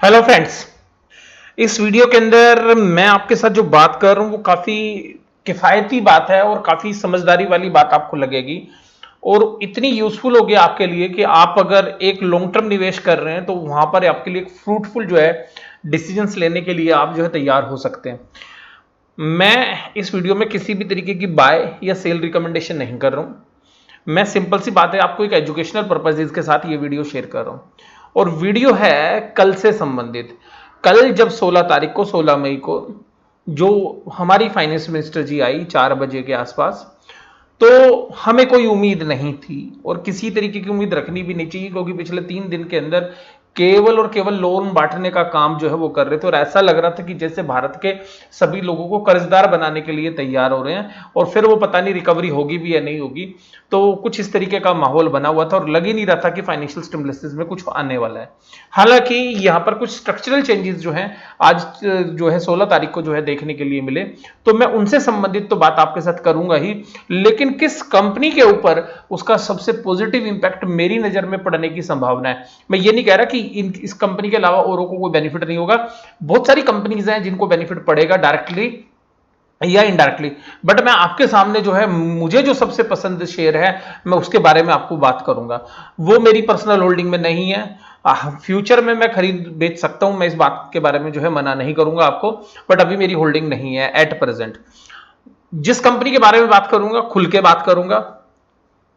Hello friends. इस video के अंदर मैं आपके साथ जो बात कर रहा हूं वो काफी किफायती बात है और काफी समझदारी वाली बात आपको लगेगी और इतनी यूजफुल होगी आपके लिए कि आप अगर एक लॉन्ग टर्म निवेश कर रहे हैं तो वहां पर आपके लिए एक फ्रूटफुल जो है डिसीजंस लेने के लिए आप जो है तैयार हो सकते हैं। मैं इस वीडियो में किसी भी तरीके की बाय या सेल रिकमेंडेशन नहीं कर रहा हूं। मैं सिंपल सी बात है आपको एक एजुकेशनल पर्पजेज के साथ ये वीडियो शेयर कर रहा हूं और वीडियो है कल से संबंधित। कल जब 16 तारीख को 16 मई को जो हमारी फाइनेंस मिनिस्टर जी आई 4 बजे के आसपास, तो हमें कोई उम्मीद नहीं थी और किसी तरीके की उम्मीद रखनी भी नहीं चाहिए क्योंकि पिछले 3 दिन के अंदर केवल और केवल लोन बांटने का काम जो है वो कर रहे थे और ऐसा लग रहा था कि जैसे भारत के सभी लोगों को कर्जदार बनाने के लिए तैयार हो रहे हैं और फिर वो पता नहीं रिकवरी होगी भी या नहीं होगी। तो कुछ इस तरीके का माहौल बना हुआ था और लग ही नहीं रहा था कि फाइनेंशियल स्टिमुलस में कुछ आने वाला है। हालांकि यहां पर कुछ स्ट्रक्चरल चेंजेस जो हैं आज जो है 16 तारीख को जो है देखने के लिए मिले, तो मैं उनसे संबंधित तो बात आपके साथ करूंगा ही, लेकिन किस कंपनी के ऊपर उसका सबसे पॉजिटिव इंपैक्ट मेरी नजर में पड़ने की संभावना है। मैं ये नहीं कह रहा कि इस कंपनी के अलावा औरों को कोई बेनिफिट नहीं होगा। बहुत सारी कंपनीज हैं जिनको बेनिफिट पड़ेगा डायरेक्टली या इनडायरेक्टली, बट मैं आपके सामने जो है मुझे जो सबसे पसंद शेयर है मैं उसके बारे में आपको बात करूंगा। वो मेरी पर्सनल होल्डिंग में नहीं है। फ्यूचर में मैं खरीद बेच सकता हूं, मैं इस बात के बारे में जो है मना नहीं करूंगा आपको, बट अभी मेरी होल्डिंग नहीं है एट प्रेजेंट। जिस कंपनी के बारे में बात करूंगा खुल के बात करूंगा,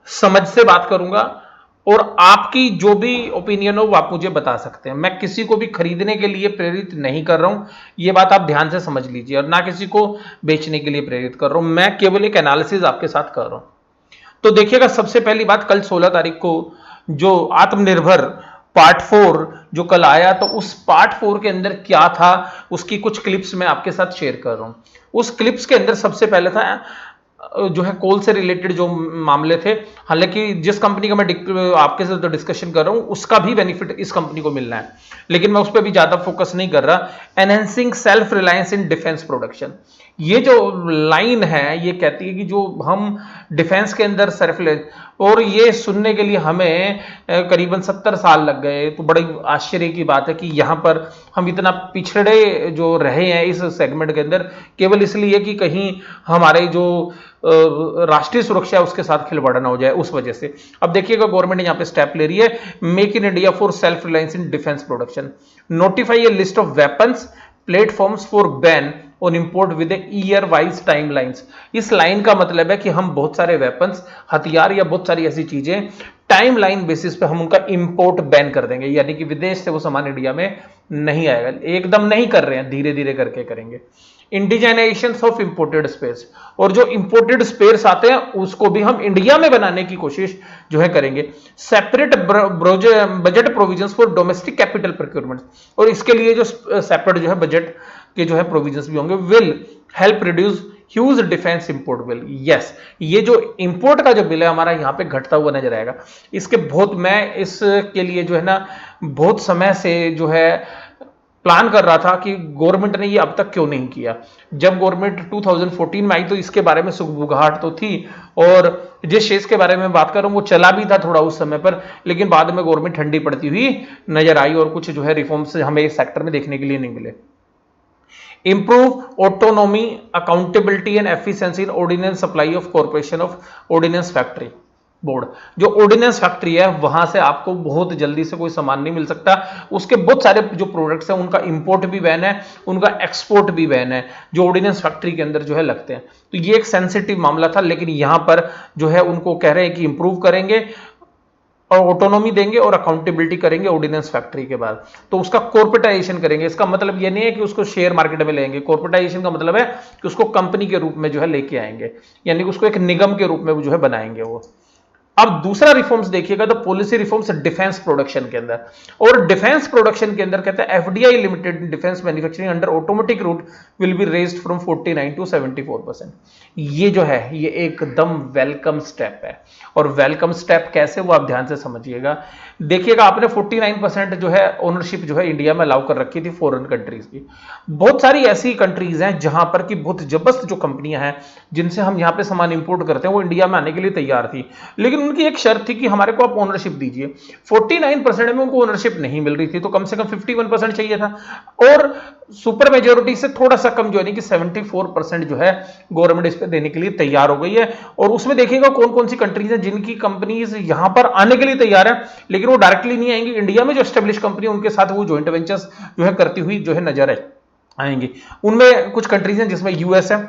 समझ से बात करूंगा और आपकी जो भी ओपिनियन हो वो आप मुझे बता सकते हैं। मैं किसी को भी खरीदने के लिए प्रेरित नहीं कर रहा हूं, ये बात आप ध्यान से समझ लीजिए, और ना किसी को बेचने के लिए प्रेरित कर रहा हूं। मैं केवल एक एनालिसिस आपके साथ कर रहा हूं। तो देखिएगा, सबसे पहली बात, कल 16 तारीख को जो आत्मनिर्भर पार्ट 4 जो कल आया, तो उस पार्ट 4 के अंदर क्या था उसकी कुछ क्लिप्स मैं आपके साथ शेयर कर रहा हूं। उस क्लिप्स के अंदर सबसे पहले था जो है कोल से रिलेटेड जो मामले थे। हालांकि जिस कंपनी का मैं आपके साथ डिस्कशन कर रहा हूं उसका भी बेनिफिट इस कंपनी को मिलना है, लेकिन मैं उस पर भी ज्यादा फोकस नहीं कर रहा। Enhancing self reliance in defence production, ये जो लाइन है ये कहती है कि जो हम डिफेंस के अंदर सेल्फ, और ये सुनने के लिए हमें करीबन 70 साल लग गए। तो बड़ी आश्चर्य की बात है कि यहाँ पर हम इतना पिछड़े जो रहे हैं इस सेगमेंट के अंदर, केवल इसलिए कि कहीं हमारे जो राष्ट्रीय सुरक्षा है उसके साथ खिलवाड़ ना हो जाए उस वजह से। अब देखिएगा, गवर्नमेंट यहाँ पे स्टेप ले रही है, make in India for self reliance in defence production, notify A list of weapons platforms for ban on import with year wise timelines. इस लाइन का मतलब है कि हम बहुत सारे वेपन्स, हथियार या बहुत सारी ऐसी चीजें टाइम लाइन बेसिस पे हम उनका इंपोर्ट बैन कर देंगे, यानी कि विदेश से वो सामान इंडिया में नहीं आएगा। एकदम नहीं कर रहे हैं, धीरे धीरे करके करेंगे। इंडिजाइनेशन ऑफ इंपोर्टेड स्पेस, और जो इंपोर्टेड स्पेस आते हैं उसको भी हम इंडिया में बनाने की कोशिश जो है करेंगे। Separate budget provisions for domestic capital procurement, और इसके लिए जो सेपरेट जो है बजट के जो है प्रोविजंस भी होंगे। Will help reduce huge defence import bill. Yes, ये जो इंपोर्ट का जो बिल है हमारा यहाँ पे घटता हुआ नजर आएगा। इसके बहुत, मैं इसके लिए जो है ना बहुत समय से जो है प्लान कर रहा था कि गवर्नमेंट ने ये अब तक क्यों नहीं किया। जब गवर्नमेंट 2014 में आई तो इसके बारे में सुगबुगाहट तो थी, और जिस शेष के बारे में बात कर रहा हूं वो चला भी था थोड़ा उस समय पर, लेकिन बाद में गवर्नमेंट ठंडी पड़ती हुई नजर आई और कुछ जो है रिफॉर्म्स हमें इस सेक्टर में देखने के लिए नहीं मिले। Improve autonomy, accountability and efficiency in ordnance supply of corporation of ordnance factory board. जो ऑर्डिनेंस फैक्ट्री है वहां से आपको बहुत जल्दी से कोई सामान नहीं मिल सकता। उसके बहुत सारे जो प्रोडक्ट्स हैं उनका इंपोर्ट भी बैन है, उनका एक्सपोर्ट भी बैन है, जो ऑर्डिनेंस फैक्ट्री के अंदर जो है लगते हैं। तो ये एक सेंसिटिव मामला था, लेकिन यहां पर जो है उनको कह रहे हैं कि इंप्रूव करेंगे और ऑटोनॉमी देंगे और अकाउंटेबिलिटी करेंगे ऑर्डिनेंस फैक्ट्री के बाद। तो उसका कॉर्पोरेटाइजेशन करेंगे। इसका मतलब ये नहीं है कि उसको शेयर मार्केट में लेंगे। कॉर्पोरेटाइजेशन का मतलब है कि उसको कंपनी के रूप में जो है लेके आएंगे, यानी उसको एक निगम के रूप में जो है बनाएंगे वो। अब दूसरा रिफॉर्म्स देखिएगा तो पॉलिसी रिफॉर्म्स डिफेंस प्रोडक्शन के अंदर, और डिफेंस प्रोडक्शन के अंदर कहते हैं FDI limited defence manufacturing under automatic route will be raised from 49 to 74%। ये जो है ये एकदम वेलकम स्टेप है, और वेलकम स्टेप कैसे वो आप ध्यान से समझिएगा। देखिएगा, आपने 49% जो है ओनरशिप जो है इंडिया में अलाउ कर रखी थी फॉरेन कंट्रीज की। बहुत सारी ऐसी कंट्रीज हैं जहां पर की बहुत जबरदस्त जो कंपनियां हैं जिनसे हम यहां पे सामान इंपोर्ट करते हैं वो इंडिया में आने के लिए तैयार थी, लेकिन उनकी एक शर्त थी कि हमारे को आप ओनरशिप दीजिए। 49% में उनको ओनरशिप नहीं मिल रही थी, तो कम से कम 51% चाहिए था, और सुपर मेजोरिटी से थोड़ा सा कम जो है कि 74% जो है गवर्नमेंट इस पे देने के लिए तैयार हो गई है। और उसमें देखिएगा कौन कौन सी कंट्रीज हैं जिनकी कंपनीज यहां पर आने के लिए तैयार है, लेकिन वो डायरेक्टली नहीं आएंगी। इंडिया में जो एस्टेब्लिश कंपनी उनके साथ वो ज्वाइंट वेंचर्स जो है करती हुई जो है नजर आएंगी। उनमें कुछ कंट्रीज हैं जिसमें यूएस है,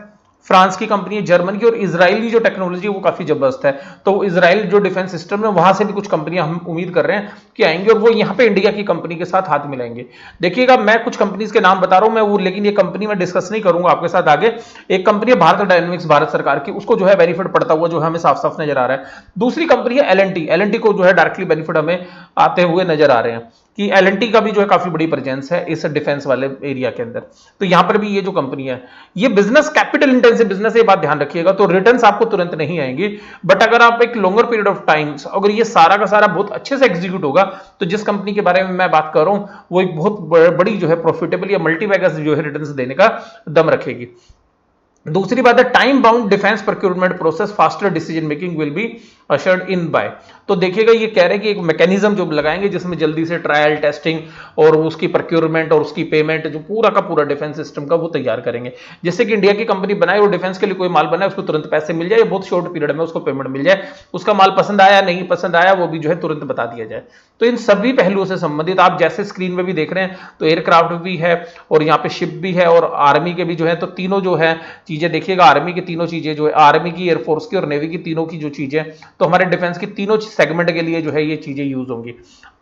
फ्रांस की कंपनी है, जर्मन की, और इजराइल की जो टेक्नोलॉजी है वो काफी जबरदस्त है। तो इजराइल जो डिफेंस सिस्टम है वहां से भी कुछ कंपनियां हम उम्मीद कर रहे हैं कि आएंगे और वो यहां पे इंडिया की कंपनी के साथ हाथ मिलाएंगे। देखिएगा मैं कुछ कंपनीज के नाम बता रहा हूं मैं वो, लेकिन ये कंपनी मैं डिस्कस नहीं करूंगा आपके साथ आगे। एक कंपनी है भारत डायनेमिक्स, भारत सरकार की, उसको जो है बेनिफिट पड़ता हुआ जो हमें साफ साफ नजर आ रहा है। दूसरी कंपनी है एल एंड टी को जो है डायरेक्टली बेनिफिट हमें आते हुए नजर आ रहे हैं कि एल का भी जो है काफी बड़ी प्रेजेंस है इस डिफेंस वाले एरिया के अंदर। तो यहां पर भी ये जो कंपनी है ये बिजनेस कैपिटल इंटेंसिव बिजनेस है, बात ध्यान रखिएगा। तो रिटर्न्स आपको तुरंत नहीं आएंगी, बट अगर आप एक लॉन्गर पीरियड ऑफ टाइम अगर ये सारा का सारा बहुत अच्छे से एग्जीक्यूट होगा तो जिस कंपनी के बारे में मैं बात कर रहा हूं वो एक बहुत बड़ी जो है प्रॉफिटेबल या मल्टीबैगर्स जो है रिटर्न्स देने का दम रखेगी। दूसरी बात है time bound defence procurement process faster decision making will be ushered in by. तो देखिएगा ये कह रहे हैं कि एक मैकेनिज्म जो लगाएंगे जिसमें जल्दी से ट्रायल टेस्टिंग और उसकी प्रोक्योरमेंट और उसकी पेमेंट जो पूरा का पूरा डिफेंस सिस्टम का वो तैयार करेंगे, जिससे कि इंडिया की कंपनी बनाए और डिफेंस के लिए कोई माल बनाए उसको तुरंत पैसे मिल जाए, बहुत शॉर्ट पीरियड में उसको पेमेंट मिल जाए, उसका माल पसंद आया नहीं पसंद आया वो भी जो है तुरंत बता दिया जाए। तो इन सभी पहलुओं से संबंधित आप जैसे स्क्रीन में भी देख रहे हैं तो एयरक्राफ्ट भी है और यहाँ पे शिप भी है और आर्मी के भी जो है, तो तीनों जो है चीजें देखिएगा, आर्मी की तीनों चीजें जो है, आर्मी की, एयरफोर्स की और नेवी की तीनों की जो चीजें, तो हमारे डिफेंस की तीनों सेगमेंट के लिए जो है ये चीजें यूज होंगी।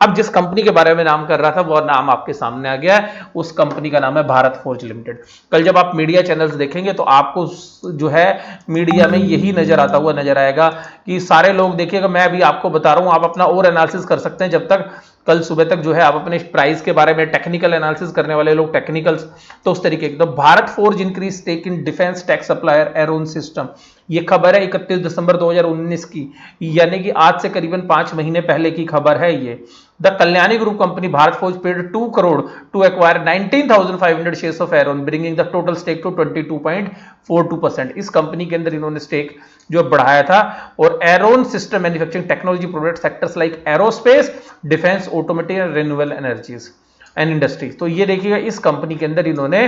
अब जिस कंपनी के बारे में नाम कर रहा था वो नाम आपके सामने आ गया है, उस कंपनी का नाम है भारत फोर्ज लिमिटेड। कल जब आप मीडिया चैनल्स देखेंगे तो आपको जो है मीडिया में यही नजर आता हुआ नजर आएगा कि सारे लोग, देखिएगा मैं अभी आपको बता रहा हूं, आप अपना और एनालिसिस कर सकते हैं जब तक कल सुबह तक जो है आप अपने प्राइस के बारे में टेक्निकल एनालिसिस करने वाले लोग टेक्निकल्स, तो उस तरीके की। तो Bharat Forge increase stake in defence tech supplier Aeron system, ये खबर है 31 दिसंबर 2019 की, यानी कि आज से करीबन 5 महीने पहले की खबर है ये। The Kalyani group company Bharat Forge paid 2 crore to acquire 19,500 shares of Aeron bringing the total stake to 22.42%। इस कंपनी के अंदर इन्होंने स्टेक जो बढ़ाया था और Aaron system manufacturing technology product sectors like aerospace, defence, automotive, renewable energies and industries. तो ये देखिएगा इस कंपनी के अंदर इन्होंने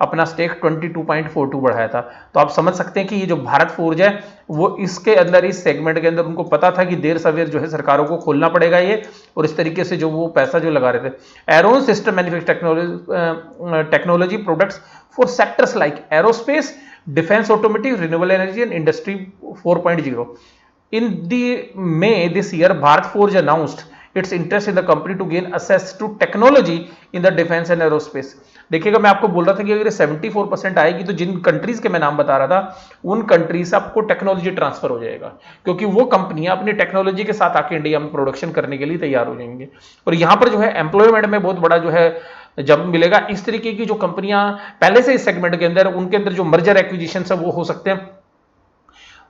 अपना स्टेक 22.42 बढ़ाया था। तो आप समझ सकते हैं कि ये जो भारत फोर्ज है वो इसके अंदर, इस सेगमेंट के अंदर उनको पता था कि देर सवेर जो है सरकारों को खोलना पड़ेगा ये, और इस तरीके से जो वो पैसा जो लगा रहे थे। Aaron system manufacturing technology products for sectors like aerospace, defence, automotive, renewable energy and industry 4.0। In the May this year, Bharat Forge announced its interest in the company to gain access to technology in the defense and aerospace। देखिएगा मैं आपको बोल रहा था कि अगर 74% आएगी तो जिन कंट्रीज के मैं नाम बता रहा था उन कंट्रीज से आपको टेक्नोलॉजी ट्रांसफर हो जाएगा, क्योंकि वो कंपनियां अपनी टेक्नोलॉजी के साथ आके इंडिया में प्रोडक्शन करने के लिए तैयार हो जाएंगे। और यहां पर जो है एम्प्लॉयमेंट में बहुत बड़ा जो है जब मिलेगा। इस तरीके की जो कंपनियां पहले से इस सेगमेंट के अंदर, उनके अंदर जो मर्जर एक्विजिशन है वो हो सकते हैं,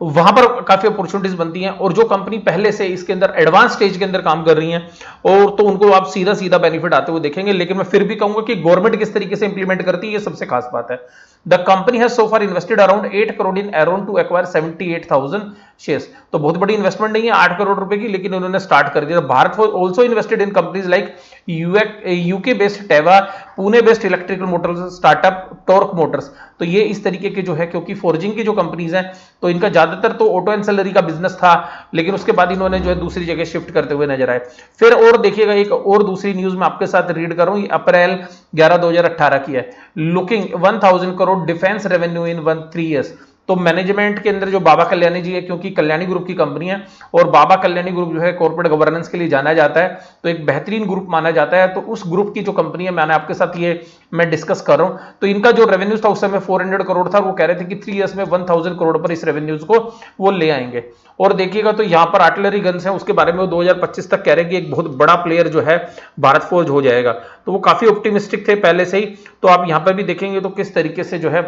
वहां पर काफी अपॉर्चुनिटीज बनती हैं। और जो कंपनी पहले से इसके अंदर एडवांस स्टेज के अंदर काम कर रही हैं और तो उनको आप सीधा सीधा बेनिफिट आते हुए देखेंगे। लेकिन मैं फिर भी कहूंगा कि गवर्नमेंट किस तरीके से इंप्लीमेंट करती है ये सबसे खास बात है। The company has so far invested around 8 crore in Aeron to acquire 78,000 shares. तो बहुत बड़ी इन्वेस्टमेंट नहीं है 8 करोड़ रुपए की, लेकिन उन्होंने स्टार्ट कर दिया। Bharat also invested in companies like UK based Tevva, Pune based electrical motors startup Tork motors. तो ये इस तरीके के जो है, क्योंकि फोर्जिंग की जो कंपनीज हैं तो इनका ज्यादातर तो ऑटो एंसिलरी का बिजनेस था, लेकिन उसके बाद इन्होंने जो है दूसरी जगह शिफ्ट करते हुए नजर आए। फिर और देखिएगा एक और दूसरी न्यूज मैं आपके साथ रीड कर रहा हूं, अप्रैल 11 2018 की है। Looking 1000 crore defence revenue in 3 years. तो मैनेजमेंट के अंदर जो बाबा कल्याणी जी है, क्योंकि कल्याणी ग्रुप की कंपनी है और बाबा कल्याणी ग्रुप जो है कॉर्पोरेट गवर्नेंस के लिए जाना जाता है, तो एक बेहतरीन ग्रुप माना जाता है। तो उस ग्रुप की जो कंपनी है, मैंने आपके साथ ये मैं डिस्कस कर रहा हूं, तो इनका जो रेवेन्यूज था उस समय 400 करोड़ था। वो कह रहे थे कि 3 ईयर्स में 1000 करोड़ पर इस रेवेन्यूज को वो ले आएंगे। और देखिएगा तो यहां पर आर्टिलरी गन्स हैं, उसके बारे में वो 2025 तक कह रहे हैं कि एक बहुत बड़ा प्लेयर जो है भारत फोर्ज हो जाएगा। तो वो काफी ऑप्टिमिस्टिक थे पहले से ही। तो आप यहां पर भी देखेंगे तो किस तरीके से जो है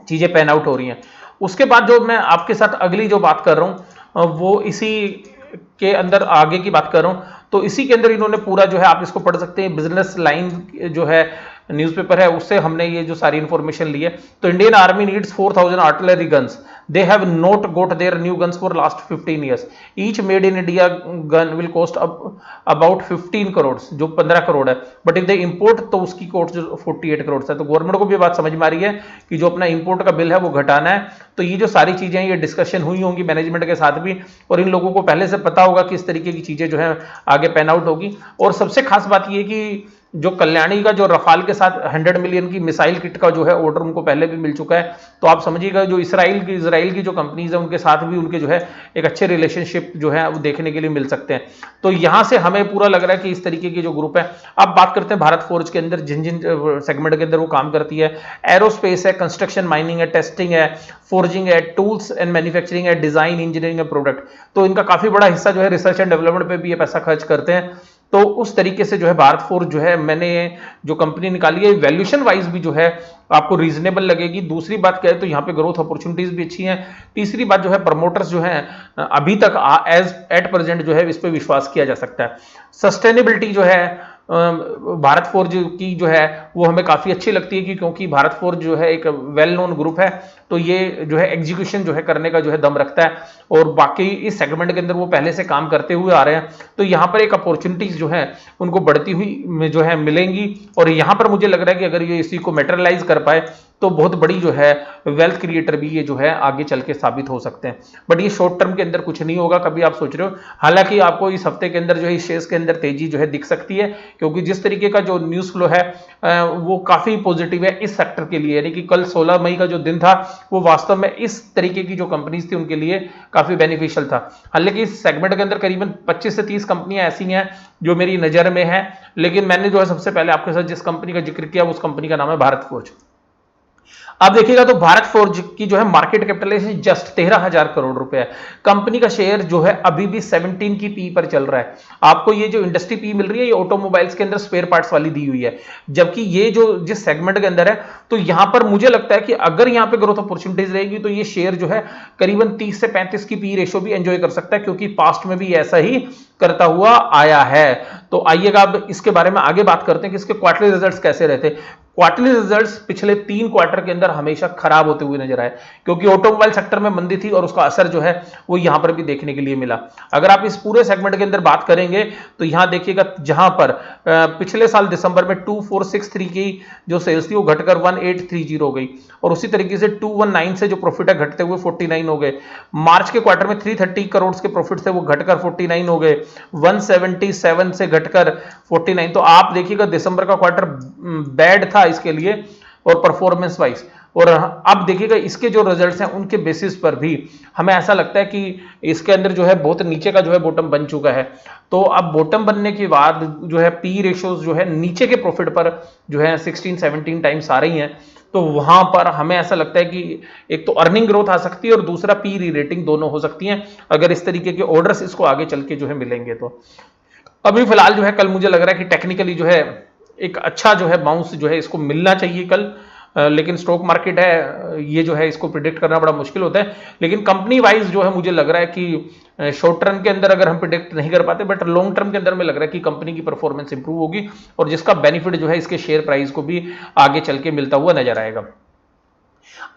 चीजें पैन आउट हो रही हैं। उसके बाद जो मैं आपके साथ अगली जो बात कर रहा हूं वो इसी के अंदर आगे की बात कर रहा हूं। तो इसी के अंदर इन्होंने पूरा जो है, आप इसको पढ़ सकते हैं, बिजनेस लाइन जो है न्यूज़पेपर है उससे हमने ये जो सारी इंफॉर्मेशन ली है। तो Indian army needs 4000 artillery guns They have not got their new guns for last 15 years. Each made in India gun will cost about 15 crore, जो 15 करोड़ है, बट इफ दे इंपोर्ट तो उसकी कॉस्ट जो 48 करोड़ है। तो गवर्नमेंट को भी बात समझ में आ रही है कि जो अपना इंपोर्ट का बिल है वो घटाना है। तो ये जो सारी चीजें ये डिस्कशन हुई होंगी मैनेजमेंट के साथ भी, और इन लोगों को पहले से पता होगा कि इस तरीके की चीजें जो है आगे पैन आउट होगी। और सबसे खास बात ये कि जो कल्याणी का जो रफाल के साथ 100 मिलियन की मिसाइल किट का जो है ऑर्डर उनको पहले भी मिल चुका है। तो आप समझिएगा जो इसराइल की जो कंपनीज है उनके साथ भी उनके जो है एक अच्छे रिलेशनशिप जो है वो देखने के लिए मिल सकते हैं। तो यहां से हमें पूरा लग रहा है कि इस तरीके की जो ग्रुप है। अब बात करते हैं भारत फोर्ज के अंदर जिन जिन सेगमेंट के अंदर वो काम करती है। एरोस्पेस है, कंस्ट्रक्शन, माइनिंग है, टेस्टिंग है, फोर्जिंग है, टूल्स एंड मैन्युफैक्चरिंग है, डिजाइन, इंजीनियरिंग है, प्रोडक्ट। तो इनका काफी बड़ा हिस्सा जो है रिसर्च एंड डेवलपमेंट पे भी ये पैसा खर्च करते हैं। तो उस तरीके से जो है भारत फोर्ज जो है मैंने जो कंपनी निकाली है वैल्यूएशन वाइज भी जो है आपको रीजनेबल लगेगी। दूसरी बात कहें तो यहाँ पे ग्रोथ अपॉर्चुनिटीज भी अच्छी हैं। तीसरी बात जो है प्रमोटर्स जो है अभी तक एज एट प्रेजेंट जो है इस पे विश्वास किया जा सकता है। सस्टेनेबिलिटी जो है भारत फोर्ज की जो है वो हमें काफी अच्छी लगती है कि क्योंकि भारत फोर्ज जो है एक वेल नोन ग्रुप है, तो ये जो है एग्जीक्यूशन जो है करने का जो है दम रखता है, और बाकी इस सेगमेंट के अंदर वो पहले से काम करते हुए आ रहे हैं। तो यहाँ पर एक अपॉर्चुनिटीज जो है उनको बढ़ती हुई जो है मिलेंगी, और यहाँ पर मुझे लग रहा है कि अगर ये इसी को मेटेरियलाइज कर पाए तो बहुत बड़ी जो है वेल्थ क्रिएटर भी ये जो है आगे चल के साबित हो सकते हैं। बट ये शॉर्ट टर्म के अंदर कुछ नहीं होगा कभी आप सोच रहे हो। हालांकि आपको इस हफ्ते के अंदर जो है इस शेयर्स के अंदर तेजी जो है दिख सकती है, क्योंकि जिस तरीके का जो न्यूज फ्लो है वो काफी पॉजिटिव है इस सेक्टर के लिए। यानी कि कल 16 मई का जो दिन था वो वास्तव में इस तरीके की जो कंपनीज थी उनके लिए काफी बेनिफिशियल था। हालांकि इस सेगमेंट के अंदर करीबन 25 से 30 कंपनियां ऐसी हैं जो मेरी नजर में है, लेकिन मैंने जो है सबसे पहले आपके साथ जिस कंपनी का जिक्र किया उस कंपनी का नाम है भारत फोर्ज। अब देखिएगा तो भारत फोर्ज की जो है मार्केट कैपिटलाइजेशन जस्ट 13,000 करोड़ रुपए है। कंपनी का शेयर जो है अभी भी 17 की पी पर चल रहा है। आपको ये जो इंडस्ट्री पी मिल रही है ये ऑटोमोबाइल्स के अंदर स्पेयर पार्ट्स वाली दी हुई है, जबकि ये जो जिस सेगमेंट के अंदर है तो यहां पर मुझे लगता है कि अगर यहां पे ग्रोथ अपॉर्चुनिटीज रहेगी तो ये शेयर जो है करीबन 30 से 35 की पी रेशो भी एंजॉय कर सकता है, क्योंकि पास्ट में भी ऐसा ही करता हुआ आया है। तो आइएगा अब इसके बारे में आगे बात करते हैं कि इसके क्वार्टरली रिजल्ट्स कैसे रहते। क्वार्टरली रिजल्ट्स पिछले 3 क्वार्टर के अंदर हमेशा खराब होते हुए नजर आए, क्योंकि ऑटोमोबाइल सेक्टर में मंदी थी और उसका असर जो है वो यहां पर भी देखने के लिए मिला। अगर आप इस पूरे सेगमेंट के अंदर बात करेंगे तो यहां देखिएगा जहां पर पिछले साल दिसंबर में 2463 की जो सेल्स थी वो घटकर 1830 हो गई, और उसी तरीके से 219 से जो प्रॉफिट है घटते हुए 49 हो गए। मार्च के क्वार्टर में 330 करोड़ के प्रॉफिट थे वो घटकर 49 हो गए, 177 से घटकर 49। तो आप देखिएगा दिसंबर का क्वार्टर बैड था इसके लिए और परफॉर्मेंस वाइज, और अब देखिएगा इसके जो रिजल्ट्स हैं उनके बेसिस पर भी हमें ऐसा लगता है कि इसके अंदर जो है बहुत नीचे का जो है बॉटम बन चुका है। तो अब बॉटम बनने के बाद जो है पी रेशियोज जो है नीचे के प्रॉफिट पर जो है 16-17 टाइम्स आ रही हैं। तो वहां पर हमें ऐसा लगता है कि एक तो अर्निंग ग्रोथ आ सकती है और दूसरा पी री रेटिंग दोनों हो सकती हैं अगर इस तरीके के ऑर्डर्स इसको आगे चल के जो है मिलेंगे। तो अभी फिलहाल जो है कल मुझे लग रहा है कि टेक्निकली जो है एक अच्छा जो है बाउंस जो है इसको मिलना चाहिए कल, लेकिन स्टॉक मार्केट है ये जो है इसको प्रिडिक्ट करना बड़ा मुश्किल होता है। लेकिन कंपनी वाइज जो है मुझे लग रहा है कि शॉर्ट टर्म के अंदर अगर हम प्रिडिक्ट नहीं कर पाते, बट लॉन्ग टर्म के अंदर में लग रहा है कि कंपनी की परफॉर्मेंस इंप्रूव होगी और जिसका बेनिफिट जो है इसके शेयर प्राइस को भी आगे चल के मिलता हुआ नजर आएगा।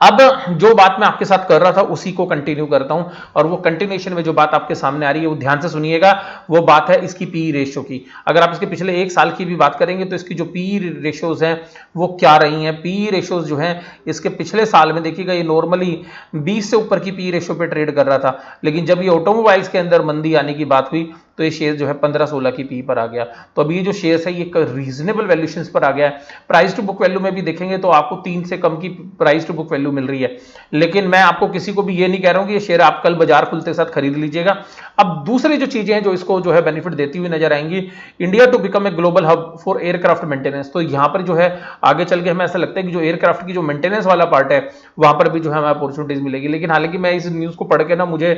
अब जो बात मैं आपके साथ कर रहा था उसी को कंटिन्यू करता हूं, और वो कंटिन्यूएशन में जो बात आपके सामने आ रही है वो ध्यान से सुनिएगा। वो बात है इसकी पी रेशियो की। अगर आप इसके पिछले 1 साल की भी बात करेंगे तो इसकी जो पी रेशियोज हैं वो क्या रही हैं। पी रेशियोज जो हैं इसके पिछले साल में देखिएगा ये नॉर्मली 20 से ऊपर की पी रेशियो पे ट्रेड कर रहा था, लेकिन जब ये ऑटोमोबाइल्स के अंदर मंदी आने की बात हुई तो ये शेयर जो है 15-16 की पी पर आ गया। तो अभी ये जो शेयर है ये रीजनेबल वैल्यूएशन पर आ गया है। प्राइस टू बुक वैल्यू में भी देखेंगे तो आपको 3 से कम की प्राइस टू बुक वैल्यू मिल रही है, लेकिन मैं आपको किसी को भी ये नहीं कह रहा हूं कि ये शेयर आप कल बाजार खुलते के साथ खरीद लीजिएगा। अब दूसरी जो चीजें हैं जो इसको जो है बेनिफिट देती हुई नजर आएंगी, India to become a global hub for aircraft maintenance. तो यहां पर जो है आगे चल के हमें ऐसा लगता है कि जो एयरक्राफ्ट की जो मेंटेनेंस वाला पार्ट है वहां पर भी जो है हमें अपॉर्चुनिटीज मिलेगी। लेकिन हालांकि मैं इस न्यूज को पढ़ के ना मुझे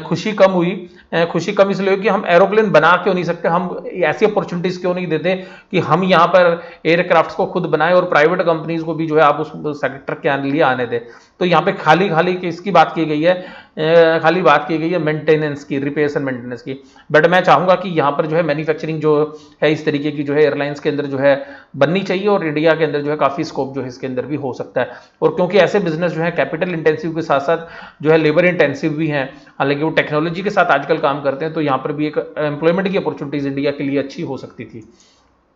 खुशी कम हुई। खुशी कम इसलिए कि हम एरोप्लेन बना क्यों नहीं सकते, हम ऐसी अपॉर्चुनिटीज क्यों नहीं देते कि हम यहां पर एयरक्राफ्ट को खुद बनाएं और प्राइवेट कंपनीज को भी जो है आप उस सेक्टर के लिए आने दें। तो यहाँ पे खाली खाली किसकी बात की गई है खाली बात की गई है मेंटेनेंस की, रिपेयर्स एंड मेंटेनेंस की। बट मैं चाहूंगा कि यहाँ पर जो है मैन्युफैक्चरिंग जो है इस तरीके की जो है एयरलाइंस के अंदर जो है बननी चाहिए, और इंडिया के अंदर जो है काफ़ी स्कोप जो है इसके अंदर भी हो सकता है। और क्योंकि ऐसे बिजनेस जो है कैपिटल इंटेंसिव के साथ साथ जो है लेबर इंटेंसिव भी हैं, हालांकि वो टेक्नोलॉजी के साथ आजकल काम करते हैं, तो यहाँ पर भी एक एम्प्लॉयमेंट की अपॉर्चुनिटीज इंडिया के लिए अच्छी हो सकती थी।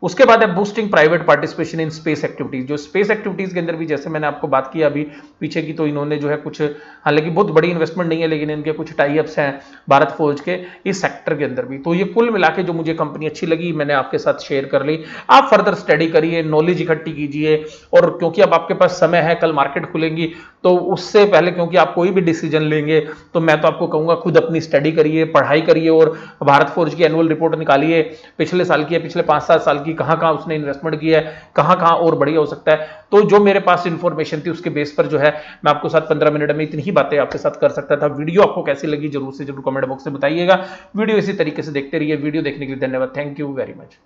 उसके बाद है boosting private participation in space activities. जो स्पेस एक्टिविटीज के अंदर भी जैसे मैंने आपको बात की अभी पीछे की, तो इन्होंने जो है कुछ, हालांकि बहुत बड़ी इन्वेस्टमेंट नहीं है, लेकिन इनके कुछ टाई अप्स हैं भारत फौज के इस सेक्टर के अंदर भी। तो ये कुल मिला के जो मुझे कंपनी अच्छी लगी मैंने आपके साथ शेयर कर ली। आप फर्दर स्टडी करिए, नॉलेज इकट्ठी कीजिए, और क्योंकि अब आपके पास समय है, कल मार्केट खुलेंगी, तो उससे पहले क्योंकि आप कोई भी डिसीजन लेंगे तो मैं तो आपको कहूंगा खुद अपनी स्टडी करिए, पढ़ाई करिए, और भारत फौज की एनुअल रिपोर्ट निकालिए, पिछले साल की है, पिछले 5-7 साल की, कहां कहां उसने इन्वेस्टमेंट किया है, कहां कहां और बढ़िया हो सकता है। तो जो मेरे पास इंफॉर्मेशन थी उसके बेस पर जो है मैं आपको साथ 15 मिनट में इतनी ही बातें आपके साथ कर सकता था। वीडियो आपको कैसी लगी जरूर से जरूर कमेंट बॉक्स में बताइएगा। वीडियो इसी तरीके से देखते रहिए। वीडियो देखने के लिए धन्यवाद। Thank you very much.